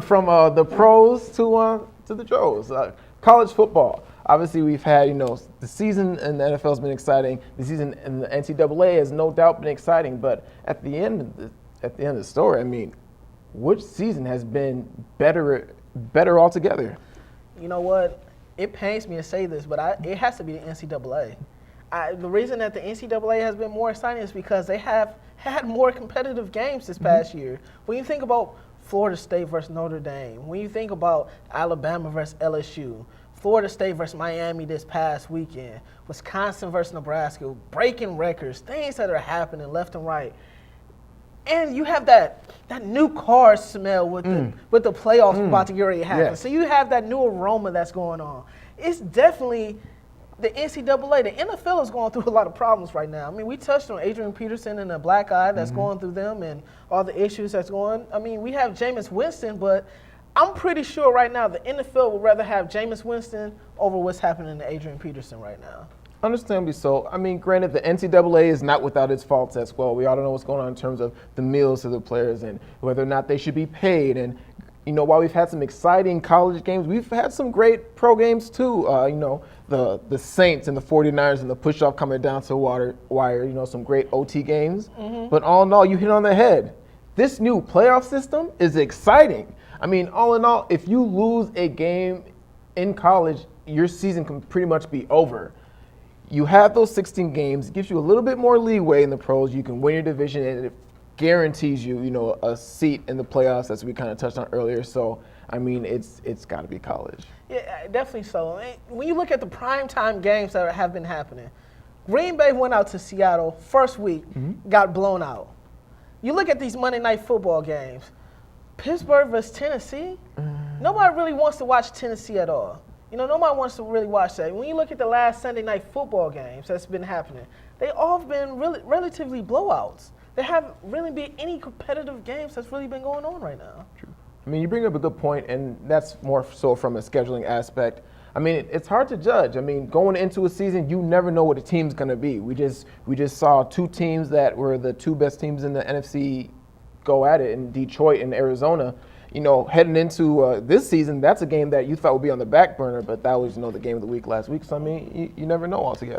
From the pros to the Joes. College football. Obviously, we've had the season in the NFL has been exciting. The season in the NCAA has no doubt been exciting. But at the end of the story, I mean, which season has been better altogether? You know what? It pains me to say this, but it has to be the NCAA. The reason that the NCAA has been more exciting is because they have had more competitive games this past year. When you think about Florida State versus Notre Dame, when you think about Alabama versus LSU, Florida State versus Miami this past weekend, Wisconsin versus Nebraska, breaking records, things that are happening left and right. And you have that new car smell with the playoffs about to get ready to happen. Yes. So you have that new aroma that's going on. It's definitely the NCAA. The NFL is going through a lot of problems right now. I mean, we touched on Adrian Peterson and the black eye that's going through them and all the issues that's going. I mean, we have Jameis Winston, but I'm pretty sure right now the NFL would rather have Jameis Winston over what's happening to Adrian Peterson right now. Understandably so. I mean, granted, the NCAA is not without its faults as well. We all know what's going on in terms of the meals to the players and whether or not they should be paid. And, while we've had some exciting college games, we've had some great pro games too. The Saints and the 49ers and the push-off coming down to the wire, some great OT games. But all in all, you hit on the head. This new playoff system is exciting. I mean, all in all, if you lose a game in college, your season can pretty much be over. You have those 16 games. It gives you a little bit more leeway in the pros. You can win your division, and it guarantees you, a seat in the playoffs, as we kind of touched on earlier. So, I mean, it's got to be college. Yeah, definitely so. When you look at the primetime games that have been happening, Green Bay went out to Seattle first week, got blown out. You look at these Monday Night Football games, Pittsburgh versus Tennessee, nobody really wants to watch Tennessee at all. Nobody wants to really watch that. When you look at the last Sunday Night Football games that's been happening, they all have been relatively blowouts. There haven't really been any competitive games that's really been going on right now. True. I mean, you bring up a good point, and that's more so from a scheduling aspect. I mean, it's hard to judge. I mean, going into a season, you never know what a team's going to be. We just saw two teams that were the two best teams in the NFC go at it in Detroit and Arizona. Heading into this season, that's a game that you thought would be on the back burner, but that was, the game of the week last week. So, I mean, you never know altogether.